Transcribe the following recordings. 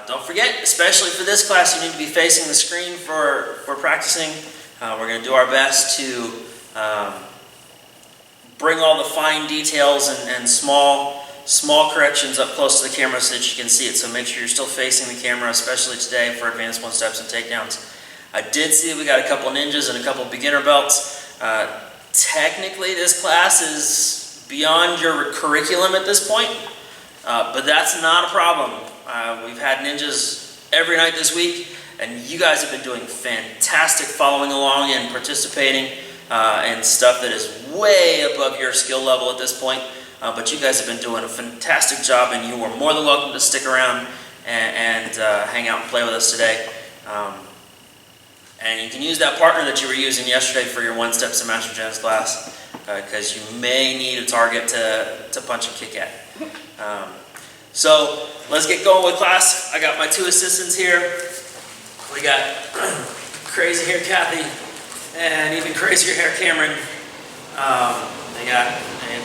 Don't forget, especially for this class, you need to be facing the screen for practicing. We're going to do our best to bring all the fine details and small corrections up close to the camera so that you can see it. So make sure you're still facing the camera, especially today for advanced one-steps and takedowns. I did see we got a couple ninjas and a couple beginner belts. Technically, this class is beyond your curriculum at this point, but that's not a problem. We've had ninjas every night this week, and you guys have been doing fantastic following along and participating in stuff that is way above your skill level at this point. But you guys have been doing a fantastic job, and you are more than welcome to stick around and hang out and play with us today. And you can use that partner that you were using yesterday for your one-steps to Master Jen's class, because you may need a target to punch and kick at. So let's get going with class. I got my two assistants here. We got crazy hair Kathy and even crazier hair Cameron.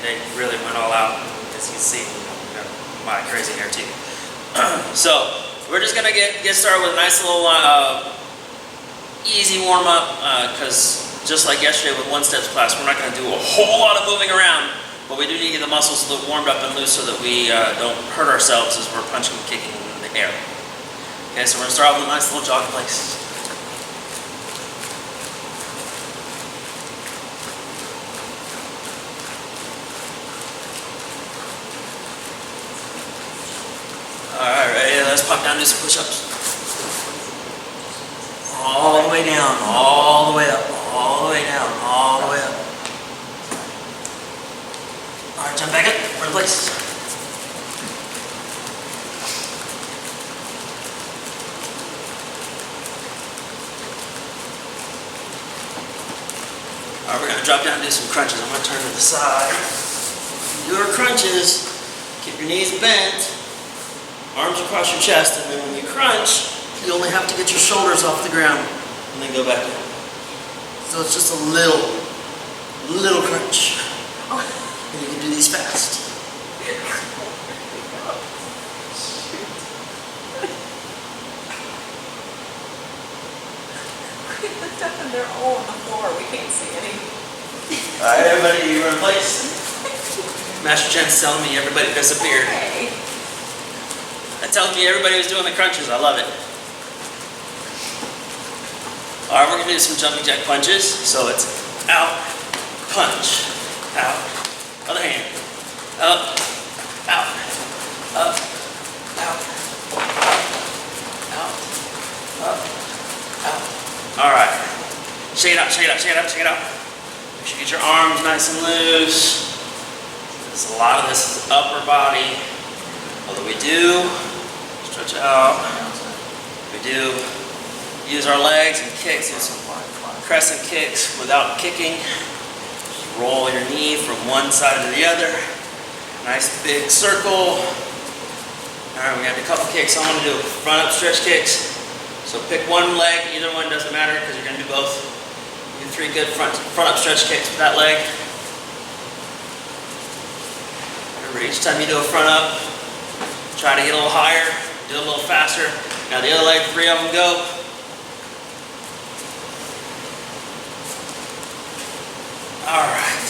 They really went all out, as you can see. My crazy hair too. So we're just gonna get started with a nice little easy warm up, because just like yesterday with one-steps class, we're not going to do a whole lot of moving around, but we do need to get the muscles a little warmed up and loose so that we don't hurt ourselves as we're punching and kicking in the air. Okay, so we're going to start off with a nice little jog place. Alright, ready? Let's pop down and do some push-ups. All the way down, all the way up, all the way down, all the way up. All right, jump back up, we're in place. All right, we're going to drop down and do some crunches. I'm going to turn to the side. Do our crunches, keep your knees bent, arms across your chest, and then when you crunch, you only have to get your shoulders off the ground and then go back down. So it's just a little crunch. And you can do these fast. We looked up and they're all on the floor. We can't see anything. All right, everybody, you're in place. Master Jen's telling me everybody disappeared. Okay. That tells me everybody was doing the crunches. I love it. All right, we're going to do some jumping jack punches. So it's out, punch, out, other hand, up, out, up, out, out, up, out. All right. Shake it out, shake it out, shake it out, shake it out. Make sure you get your arms nice and loose. A lot of this is upper body. Although we do stretch out, we do use our legs and kicks, do some crescent kicks without kicking. Just roll your knee from one side to the other. Nice big circle. Alright, we got a couple kicks. I want to do front up stretch kicks. So pick one leg, either one doesn't matter because you're going to do both. Do 3 good front up stretch kicks with that leg. Remember, each time you do a front up, try to get a little higher, do it a little faster. Now the other leg, 3 of them go. Alright,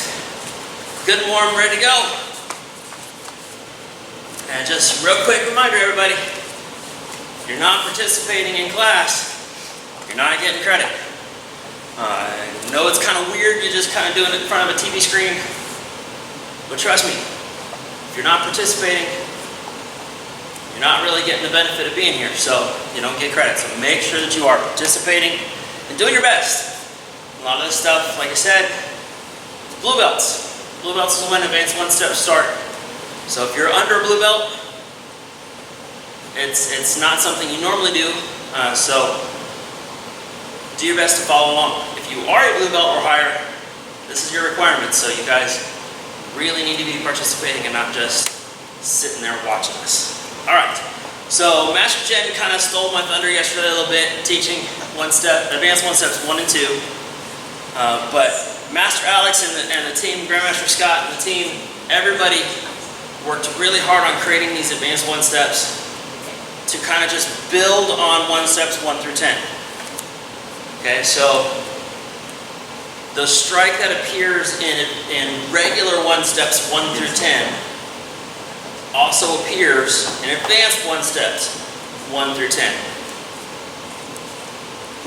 good and warm, ready to go. And just a real quick reminder, everybody, if you're not participating in class, you're not getting credit. I know it's kind of weird, you're just kind of doing it in front of a TV screen, but trust me, if you're not participating, you're not really getting the benefit of being here, so you don't get credit. So make sure that you are participating and doing your best. A lot of this stuff, like I said, blue belts. Blue belts is when advanced one-step start. So if you're under a blue belt, it's not something you normally do. So do your best to follow along. If you are a blue belt or higher, this is your requirement. So you guys really need to be participating and not just sitting there watching us. All right. So Master Jen kind of stole my thunder yesterday a little bit, teaching advanced one-steps 1 and 2. But Master Alex and the team, Grandmaster Scott and the team, everybody worked really hard on creating these advanced one-steps to kind of just build on one-steps 1 through 10. Okay, so the strike that appears in regular one-steps 1 through 10 also appears in advanced one-steps 1 through 10,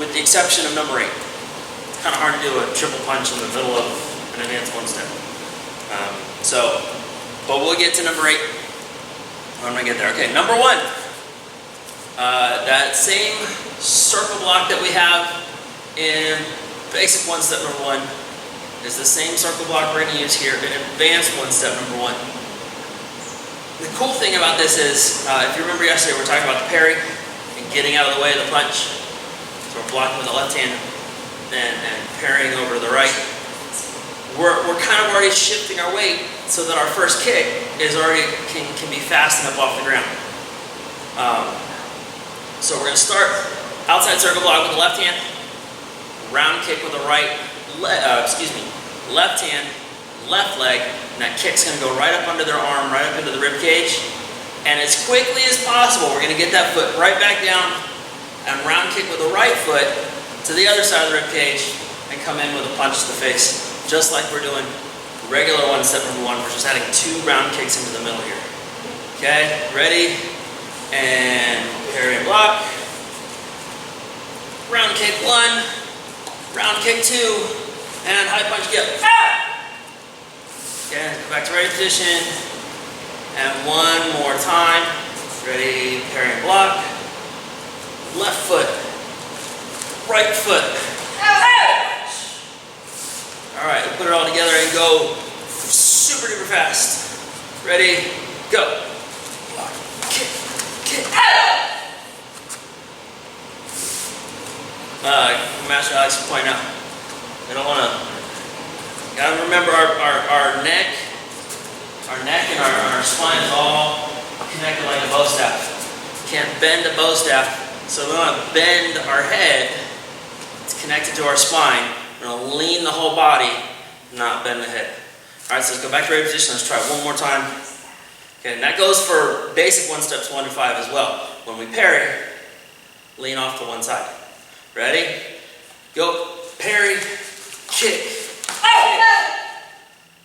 with the exception of number 8. It's kind of hard to do a triple punch in the middle of an advanced one-step. But we'll get to number 8 when I get there. Okay, number 1. That same circle block that we have in basic one-step number 1 is the same circle block we're going to use here in advanced one-step number 1. The cool thing about this is, if you remember yesterday, we were talking about the parry and getting out of the way of the punch. So we're blocking with the left hand and parrying over to the right. We're kind of already shifting our weight so that our first kick is already can be fast enough off the ground. So we're going to start outside circle block with the left hand, round kick with the left hand, left leg, and that kick's going to go right up under their arm, right up into the rib cage. And as quickly as possible, we're going to get that foot right back down and round kick with the right foot to the other side of the rib cage and come in with a punch to the face, just like we're doing regular one-step number 1. We're just adding 2 round kicks into the middle here. Okay, ready? And parry and block. Round kick 1, round kick 2, and high punch get. Okay, go back to ready position. And one more time. Ready, parry and block. Left foot, right foot. All right, put it all together and go super duper fast. Ready, go. Block, kick, kick. Master Alex can point out. We don't want to. Gotta remember our neck and our spine is all connected like a bow staff. Can't bend a bow staff. So we want to bend our head. It's connected to our spine. We're going to lean the whole body, not bend the head. All right, so let's go back to ready position. Let's try it one more time. Okay, and that goes for basic one-steps 1 to 5 as well. When we parry, lean off to one side. Ready? Go. Parry, kick,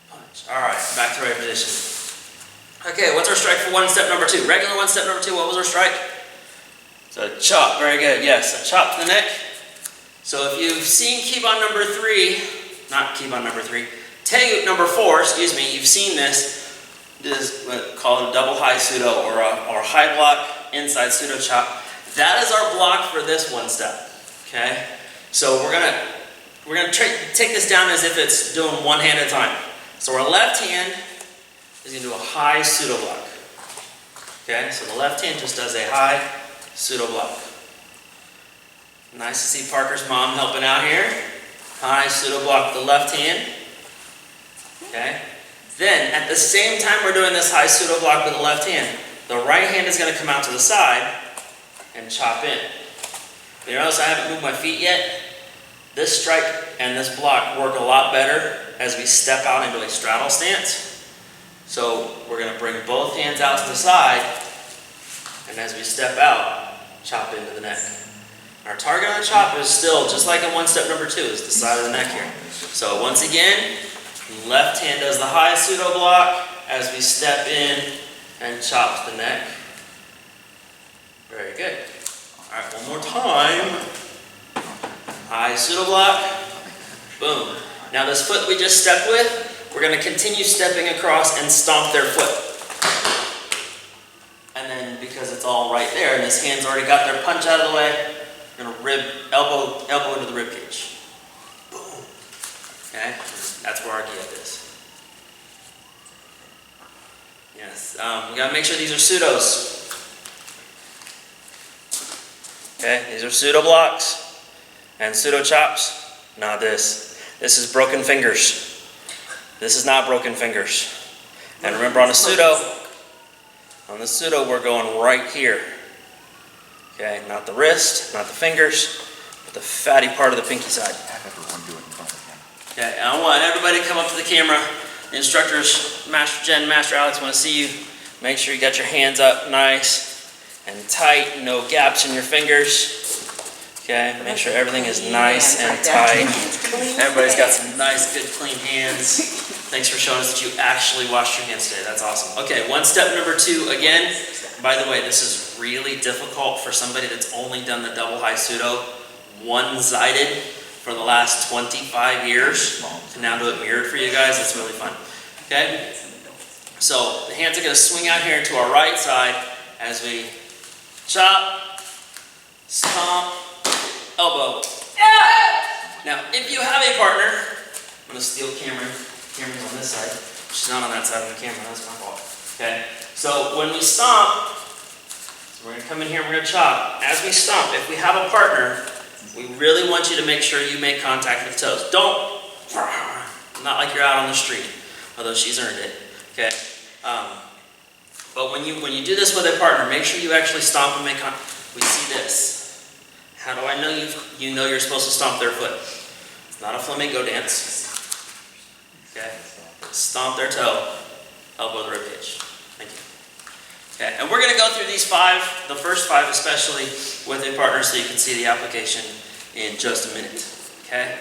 punch. All right, back to ready position. Okay, what's our strike for one-step number 2? Regular one-step number 2, what was our strike? So chop, very good, yes, a chop to the neck. So if you've seen Keyboard number 3, not Keyboard number 3, Taegu number 4, excuse me, you've seen this. This is called a double high pseudo or a high block inside pseudo chop. That is our block for this one step, okay? So we're gonna take this down as if it's doing one hand at a time. So our left hand is gonna do a high pseudo block, okay? So the left hand just does a high pseudo block. Nice to see Parker's mom helping out here. High pseudo block with the left hand. Okay. Then at the same time we're doing this high pseudo block with the left hand, the right hand is going to come out to the side and chop in. You notice I haven't moved my feet yet. This strike and this block work a lot better as we step out into a straddle stance. So we're going to bring both hands out to the side, and as we step out, chop into the neck. Our target on the chop is still, just like in one-step number 2, is the side of the neck here. So once again, left hand does the high pseudo block as we step in and chop the neck. Very good. All right, one more time. High pseudo block. Boom. Now this foot we just stepped with, we're going to continue stepping across and stomp their foot. And then because it's all right there, and this hand's already got their punch out of the way, we're going to elbow into the rib cage. Boom. Okay, that's where our give is. Yes, we got to make sure these are pseudos. Okay, these are pseudo blocks and pseudo chops. Not this. This is broken fingers. This is not broken fingers. And remember on the pseudo we're going right here. Okay, not the wrist, not the fingers, but the fatty part of the pinky side. Okay, and I want everybody to come up to the camera. The instructors, Master Jen, Master Alex, want to see you. Make sure you got your hands up nice. and tight, no gaps in your fingers. Okay, make sure everything is nice and tight. Everybody's got some nice, good, clean hands. Thanks for showing us that you actually washed your hands today. That's awesome. Okay, one step number 2, again, by the way, this is really difficult for somebody that's only done the double high pseudo one-sided for the last 25 years. To now do it mirrored for you guys, that's really fun. Okay, so the hands are going to swing out here to our right side as we chop, stomp, elbow. Now, if you have a partner, I'm going to steal Cameron's on this side. She's not on that side of the camera, that's my fault. Okay, so when we stomp, we're going to come in here and we're going to chop. As we stomp, if we have a partner, we really want you to make sure you make contact with the toes. Don't, not like you're out on the street, although she's earned it. Okay, but when you do this with a partner, make sure you actually stomp and make contact. We see this. How do I know you know you're supposed to stomp their foot? It's not a flamenco dance. Okay, stomp their toe, elbow the rib cage. Thank you. Okay, and we're going to go through these 5, the first 5 especially, with a partner so you can see the application in just a minute. Okay?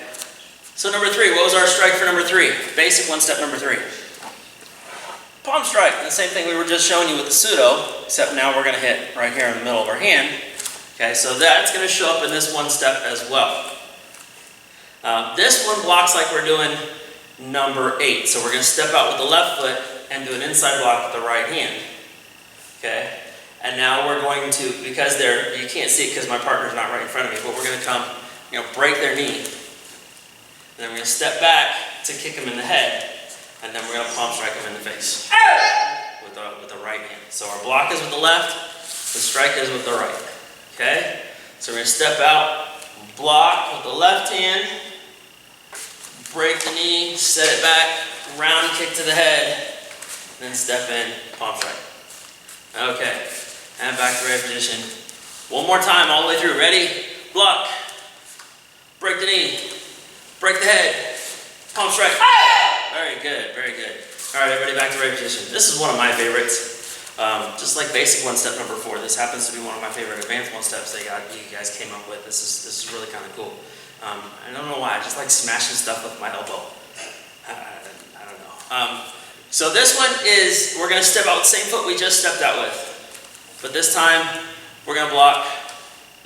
So number 3, what was our strike for number 3? Basic one-step number 3. Palm strike, the same thing we were just showing you with the pseudo, except now we're going to hit right here in the middle of our hand. Okay, so that's going to show up in this one step as well. This one blocks like we're doing number 8. So we're going to step out with the left foot and do an inside block with the right hand. Okay, and now we're going to, because you can't see it because my partner's not right in front of me, but we're going to come, break their knee. And then we're going to step back to kick them in the head, and then we're going to palm strike them in the face with the right hand. So our block is with the left, the strike is with the right. Okay, so we're going to step out, block with the left hand, break the knee, set it back, round kick to the head, then step in, palm strike. Okay, and back to right position. One more time, all the way through. Ready? Block. Break the knee. Break the head. Palm strike. Very good, very good. All right, everybody, back to right position. This is one of my favorites. Just like basic one-step number 4, this happens to be one of my favorite advanced one-steps you guys came up with. This is really kind of cool. I don't know why, I just like smashing stuff with my elbow. I don't know. So this one is, we're going to step out with the same foot we just stepped out with. But this time, we're going to block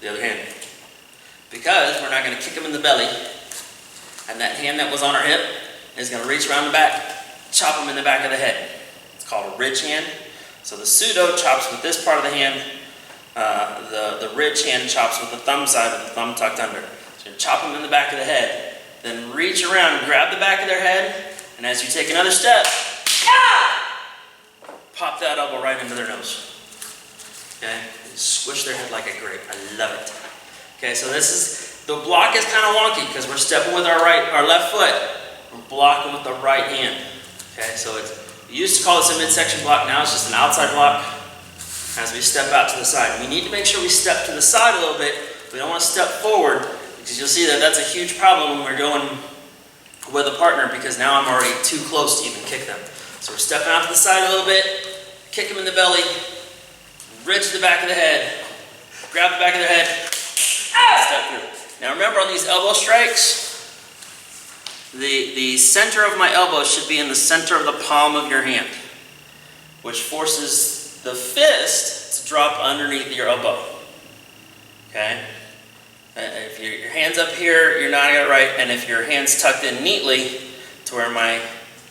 the other hand. Because we're not going to kick them in the belly. And that hand that was on our hip is going to reach around the back, chop them in the back of the head. It's called a ridge hand. So the pseudo chops with this part of the hand. The ridge hand chops with the thumb side with the thumb tucked under. So you chop them in the back of the head. Then reach around, grab the back of their head. And as you take another step, pop that elbow right into their nose. Okay? And squish their head like a grape. I love it. Okay, so the block is kind of wonky because we're stepping with our left foot. We're blocking with the right hand. Okay, so we used to call this a midsection block. Now it's just an outside block as we step out to the side. We need to make sure we step to the side a little bit. We don't want to step forward because you'll see that that's a huge problem when we're going with a partner because now I'm already too close to even kick them. So we're stepping out to the side a little bit, kick them in the belly, ridge the back of the head, grab the back of their head, step through. Now remember on these elbow strikes, the center of my elbow should be in the center of the palm of your hand, which forces the fist to drop underneath your elbow. Okay? If your hand's up here, you're not got it right, and if your hand's tucked in neatly to where my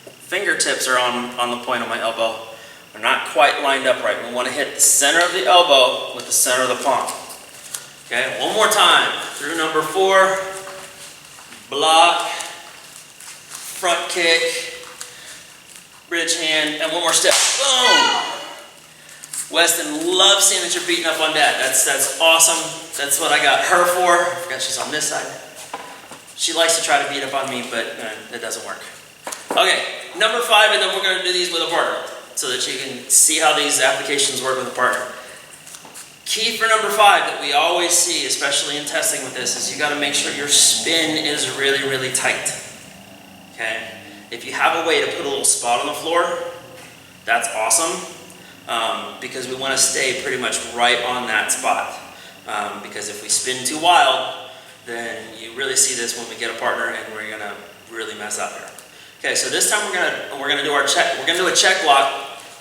fingertips are on the point of my elbow, they're not quite lined up right. We want to hit the center of the elbow with the center of the palm. Okay, one more time. Through number 4, block, front kick, bridge hand, and one more step. Boom! Weston loves seeing that you're beating up on Dad. That's awesome. That's what I got her for. I forgot she's on this side. She likes to try to beat up on me, but it doesn't work. Okay, number 5, and then we're going to do these with a partner so that you can see how these applications work with a partner. Key for number 5 that we always see, especially in testing with this, is you got to make sure your spin is really, really tight. Okay? If you have a way to put a little spot on the floor, that's awesome. because we want to stay pretty much right on that spot. Because if we spin too wild, then you really see this when we get a partner, and we're gonna really mess up here. Okay, so this time we're gonna do our check. We're gonna do a check block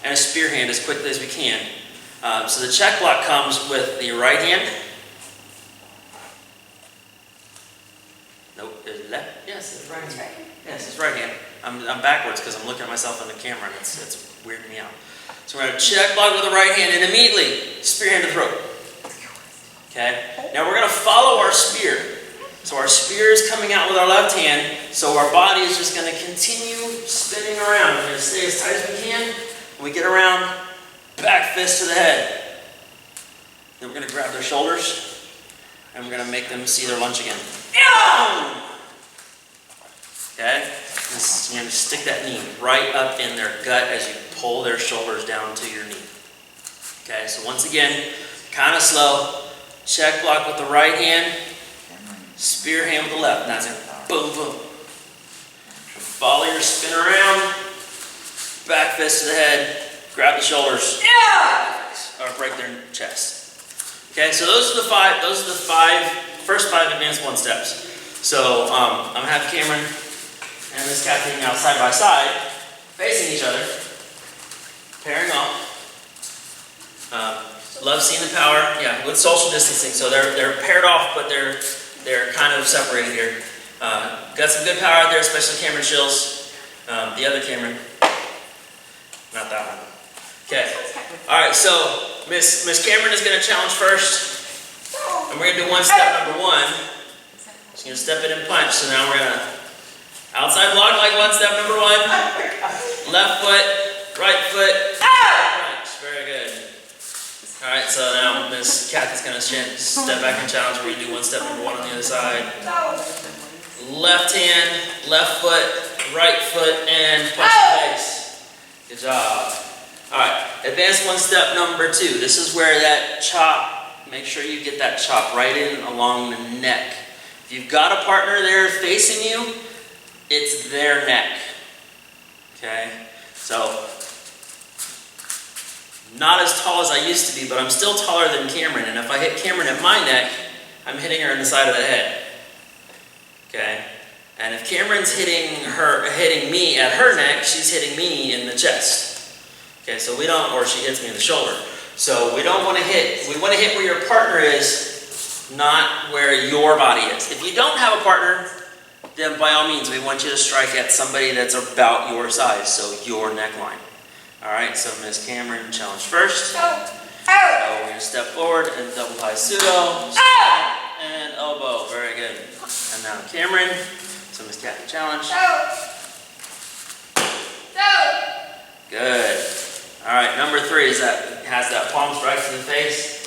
and a spear hand as quickly as we can. So the check block comes with the right hand. Nope, is it left? Yes, it's right hand. Yes, it's right hand. I'm backwards because I'm looking at myself in the camera, and it's weirding me out. So we're gonna check block with the right hand and immediately spear hand to throat. Okay. Now we're gonna follow our spear. So our spear is coming out with our left hand, so our body is just going to continue spinning around. We're going to stay as tight as we can. When we get around, back fist to the head. Then we're going to grab their shoulders, and we're going to make them see their lunge again. Okay? You're going to stick that knee right up in their gut as you pull their shoulders down to your knee. Okay, so once again, kind of slow. Check block with the right hand. Spear hand with the left. Now it's like boom, boom. Follow your spin around. Back fist to the head. Grab the shoulders. Or break their chest. Okay, so those are the first five advanced one steps. So I'm gonna have Cameron and Miss Kathy now side by side, facing each other, pairing off. Love seeing the power. Yeah, with social distancing. So they're paired off, but they're kind of separated here. Got some good power out there, especially Cameron Shills. The other Cameron. Not that one. Okay. Alright, so Miss Cameron is going to challenge first. And we're going to do one step number one. She's going to step in and punch. So now we're going to outside block like one step number one. Left foot, right foot, punch. Very good. Alright, so now Miss Kathy's going to step back and challenge. We're going to do one step number one on the other side. Left hand, left foot, right foot, and punch the face. Good job. Alright, advanced one step number two. This is where that chop, make sure you get that chop right in along the neck. If you've got a partner there facing you, it's their neck. Okay? So, not as tall as I used to be, but I'm still taller than Cameron. And if I hit Cameron at my neck, I'm hitting her in the side of the head. Okay? And if Cameron's hitting me at her neck, she's hitting me in the chest. Okay, so we don't, or she hits me in the shoulder. So we don't want to hit, we want to hit where your partner is, not where your body is. If you don't have a partner, then by all means, we want you to strike at somebody that's about your size, so your neckline. Alright, so Miss Cameron challenge first. So we're going to step forward and double high pseudo. And elbow. Very good. And now Cameron. So Miss Kathy challenge. Good. Alright, number three is has that palm strike to the face.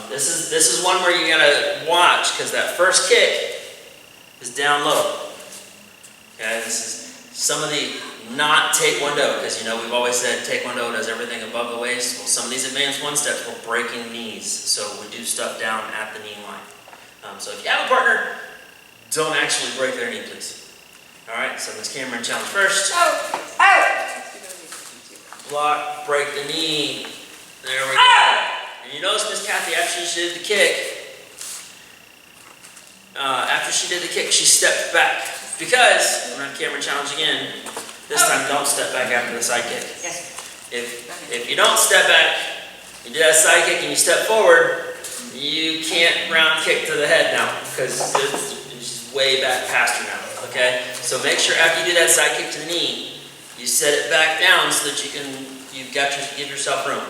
This is one where you gotta watch, because that first kick is down low. Okay, this is some of the not taekwondo, because you know we've always said taekwondo does everything above the waist. Well, some of these advanced one steps we're breaking knees, so we do stuff down at the knee line. So if you have a partner, don't actually break their knee, please. All right, so Miss Cameron challenge first. Block, break the knee. There we go. And you notice Miss Kathy, after she did the kick, she stepped back. Because, I'm going to Cameron challenge again, this time don't step back after the side kick. If you don't step back, you do that side kick and you step forward, you can't round kick to the head now, because it's just way back past her now, okay? So make sure after you do that side kick to the knee, you set it back down so that give yourself room.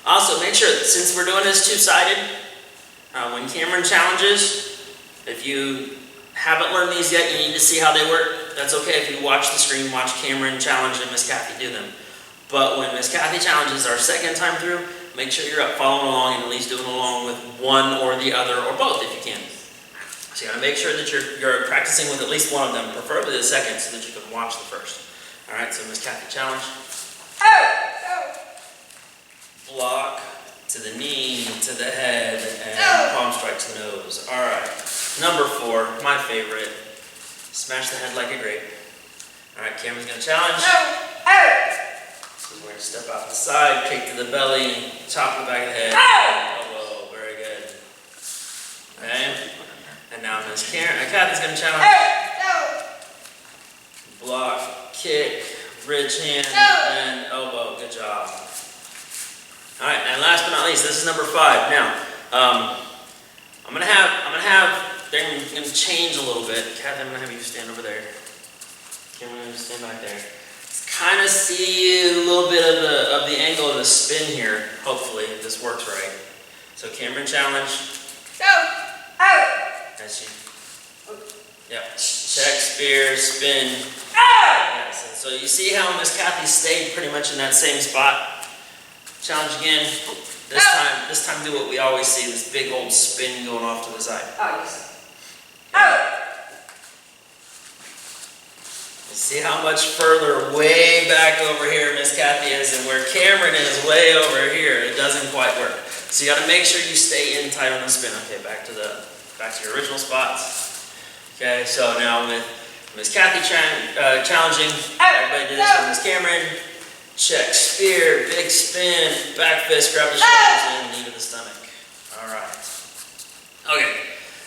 Also, make sure that since we're doing this two-sided, when Cameron challenges, if you haven't learned these yet, you need to see how they work. That's okay if you watch the screen, watch Cameron challenge and Miss Kathy do them. But when Miss Kathy challenges our second time through, make sure you're up following along and at least doing along with one or the other, or both if you can. So you gotta make sure that you're practicing with at least one of them, preferably the second, so that you can watch the first. Alright, so Miss Kathy challenge. Block to the knee, to the head, and palm strike to the nose. Alright, number four, my favorite. Smash the head like a grape. Alright, Cameron's gonna challenge. So we're going to step out the side, kick to the belly, top of the back of the head. Elbow, very good. Okay. And now Miss Kathy's going to challenge. Block, kick, bridge hand, and elbow. Good job. All right, and last but not least, this is number 5. Now, I'm gonna have. They're gonna change a little bit. Kathy, I'm gonna have you stand over there. Cameron, stand back there. Kind of see a little bit of the angle of the spin here. Hopefully, if this works right. So, Cameron, challenge. That's you. Yep. Check, spear, spin. Yes. And so you see how Miss Kathy stayed pretty much in that same spot. Challenge again. This time do what we always see, this big old spin going off to the side. You see how much further way back over here Miss Kathy is and where Cameron is way over here. It doesn't quite work. So you got to make sure you stay in tight on the spin. Okay, back to your original spots. Okay, so now with Miss Kathy challenging, everybody do this with Miss Cameron. Check, spear, big spin, back fist, grab the shoulders, and knee to the stomach. All right. Okay.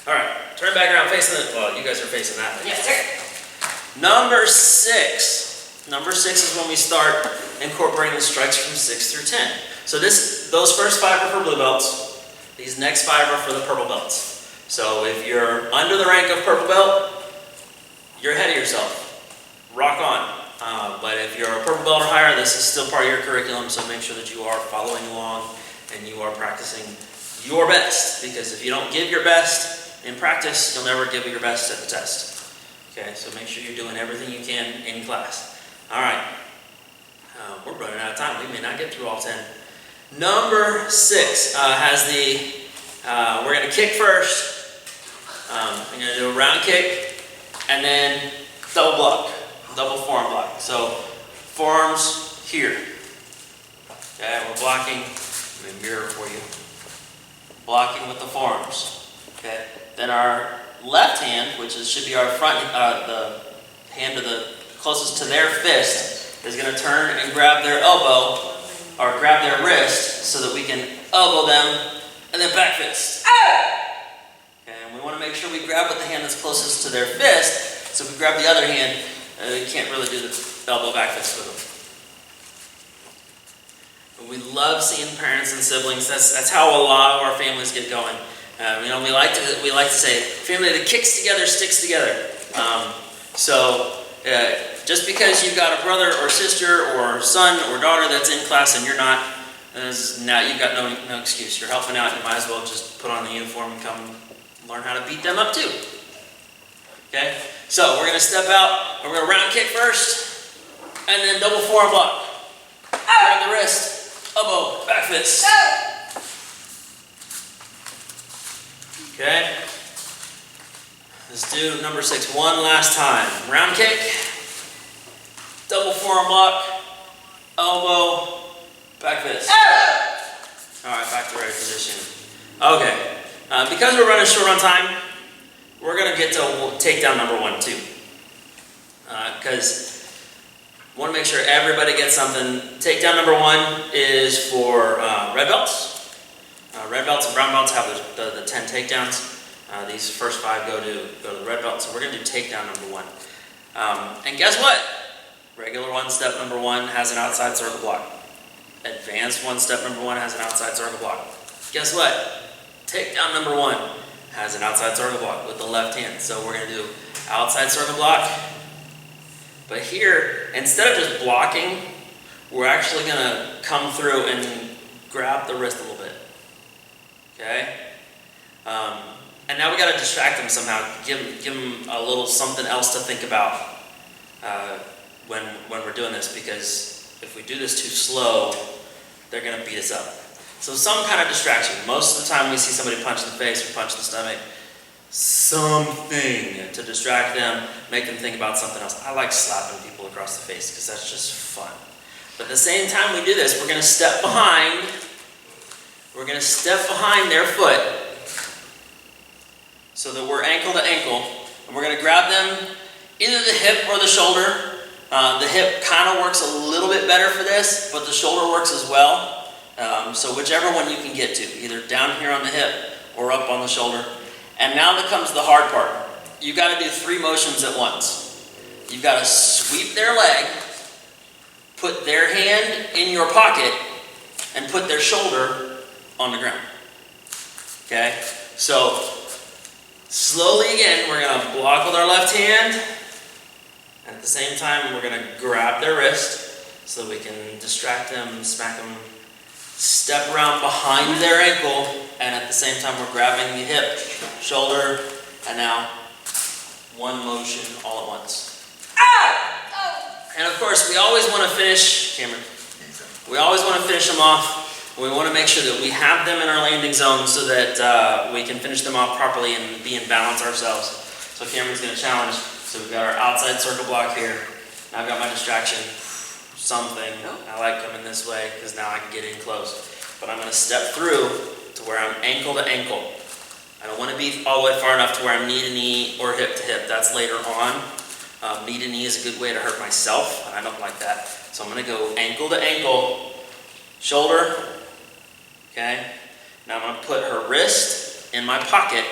All right. Turn back around, facing the. Well, you guys are facing that way. Yes, sir. Number 6. Number 6 is when we start incorporating the strikes from 6 through 10. So those first 5 are for blue belts. These next 5 are for the purple belts. So if you're under the rank of purple belt, you're ahead of yourself. Rock on. But if you're a purple belt or higher, this is still part of your curriculum, so make sure that you are following along and you are practicing your best. Because if you don't give your best in practice, you'll never give your best at the test. Okay, so make sure you're doing everything you can in class. All right, we're running out of time. We may not get through all 10. Number 6 has we're going to kick first. I'm going to do a round kick and then double block. Double forearm block. So forearms here. Okay, we're blocking. Let me mirror for you. Blocking with the forearms. Okay. Then our left hand, which should be our front, the hand closest to their fist, is going to turn and grab their elbow or grab their wrist so that we can elbow them and then back fist. Okay, and we want to make sure we grab with the hand that's closest to their fist. So if we grab the other hand, you can't really do the elbow back fist with them. But we love seeing parents and siblings. That's how a lot of our families get going. We like to say, family that kicks together sticks together. Just because you've got a brother or sister or son or daughter that's in class and you're not, now you've got no excuse. You're helping out. You might as well just put on the uniform and come learn how to beat them up too. Okay, so we're going to step out, we're going to round kick first, and then double forearm block. Grab the wrist, elbow, back fist. Okay, let's do number 6 one last time. Round kick, double forearm block, elbow, back fist. All right, back to ready position. Okay, because we're running short on time, we're going to get to takedown number 1 too. Because I want to make sure everybody gets something. Takedown number 1 is for red belts. Red belts and brown belts have the 10 takedowns. These first 5 go to the red belt. So we're going to do takedown number 1. And guess what? Regular 1-step number 1 has an outside circle block. Advanced 1-step number 1 has an outside circle block. Guess what? Takedown number 1 has an outside circle block with the left hand. So we're going to do outside circle block. But here, instead of just blocking, we're actually going to come through and grab the wrist a little bit. Okay? And now we got to distract them somehow. Give them a little something else to think about when we're doing this, because if we do this too slow, they're going to beat us up. So some kind of distraction. Most of the time we see somebody punch in the face or punch in the stomach. Something to distract them, make them think about something else. I like slapping people across the face because that's just fun. But at the same time we do this, we're going to step behind. We're going to step behind their foot so that we're ankle to ankle. And we're going to grab them either the hip or the shoulder The hip kind of works a little bit better for this, but the shoulder works as well. So whichever one you can get to, either down here on the hip or up on the shoulder. And now that comes the hard part. You've got to do 3 motions at once. You've got to sweep their leg, put their hand in your pocket, and put their shoulder on the ground. Okay? So, slowly again, we're going to block with our left hand. And at the same time, we're going to grab their wrist so that we can distract them, smack them, step around behind their ankle, and at the same time, we're grabbing the hip, shoulder, and now 1 motion all at once. Ah! And of course, we always want to finish, Cameron, we always want to finish them off. We want to make sure that we have them in our landing zone so that we can finish them off properly and be in balance ourselves. So Cameron's going to challenge. So we've got our outside circle block here. Now I've got my distraction, something. I like coming this way because now I can get in close. But I'm going to step through to where I'm ankle to ankle. I don't want to be all the way far enough to where I'm knee to knee or hip to hip. That's later on. Knee to knee is a good way to hurt myself, and I don't like that. So I'm going to go ankle to ankle, shoulder. Okay. Now I'm going to put her wrist in my pocket.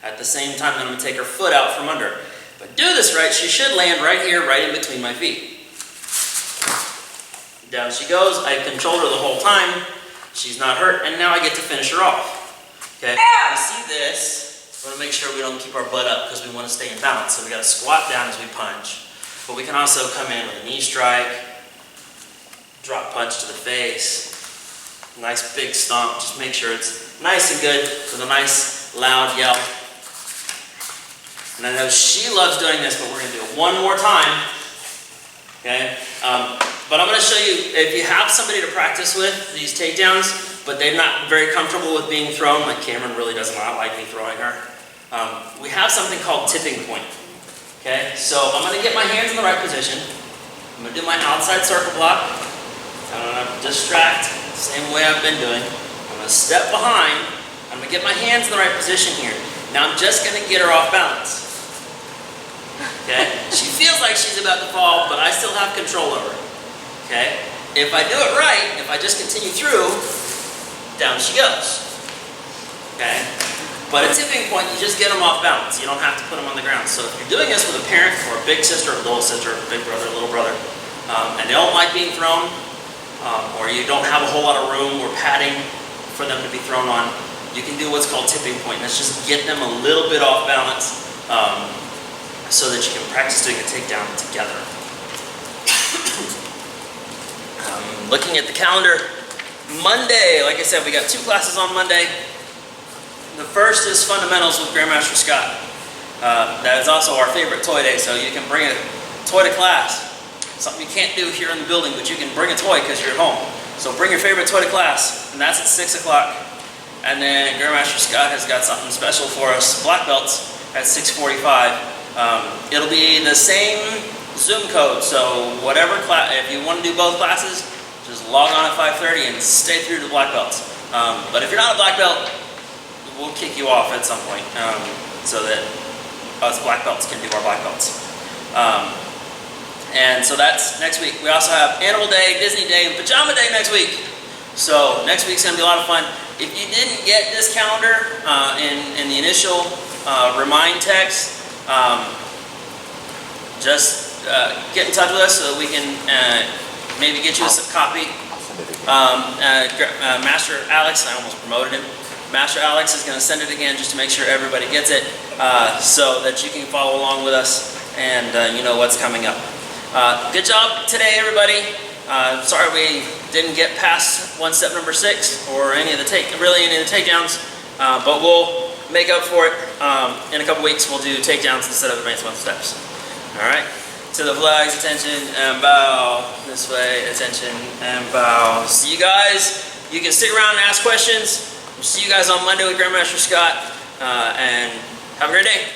At the same time, I'm going to take her foot out from under. If I do this right, she should land right here, right in between my feet. Down she goes. I controlled her the whole time. She's not hurt, and now I get to finish her off. Okay. You see this? We want to make sure we don't keep our butt up because we want to stay in balance. So we got to squat down as we punch. But we can also come in with a knee strike, drop punch to the face, nice big stomp. Just make sure it's nice and good with a nice loud yell. And I know she loves doing this, but we're going to do it one more time. Okay? But I'm going to show you, if you have somebody to practice with these takedowns, but they're not very comfortable with being thrown, like Cameron really does not like me throwing her, we have something called tipping point. Okay? So I'm going to get my hands in the right position. I'm going to do my outside circle block. I'm going to distract, same way I've been doing. I'm going to step behind. I'm going to get my hands in the right position here. Now I'm just going to get her off balance. Okay? She feels like she's about to fall, but I still have control over her. Okay? If I do it right, if I just continue through, down she goes. Okay? But at tipping point, you just get them off balance. You don't have to put them on the ground. So if you're doing this with a parent or a big sister, a little sister, big brother, little brother, and they don't like being thrown, or you don't have a whole lot of room or padding for them to be thrown on, you can do what's called tipping point. That's just get them a little bit off balance so that you can practice doing a takedown together. Looking at the calendar, Monday, like I said, we got 2 classes on Monday. The first is Fundamentals with Grandmaster Scott. That is also our favorite toy day, so you can bring a toy to class. Something you can't do here in the building, but you can bring a toy because you're at home. So bring your favorite toy to class, and that's at 6 o'clock. And then Grandmaster Scott has got something special for us, black belts, at 6:45. It'll be the same Zoom code, so whatever class, if you want to do both classes, just log on at 5:30 and stay through to black belts. But if you're not a black belt, we'll kick you off at some point so that us black belts can do our black belts. And so that's next week. We also have Animal Day, Disney Day, and Pajama Day next week. So next week's going to be a lot of fun. If you didn't get this calendar in the initial remind text, just get in touch with us so that we can maybe get you a copy. Master Alex, I almost promoted him. Master Alex is going to send it again just to make sure everybody gets it so that you can follow along with us and you know what's coming up. Good job today, everybody. Sorry we didn't get past one-step number 6 or any of the takedowns, but we'll make up for it in a couple weeks. We'll do takedowns instead of advanced one-steps. All right. To the flags, attention and bow. This way, attention and bow. See you guys. You can stick around and ask questions. We'll see you guys on Monday with Grandmaster Scott, and have a great day.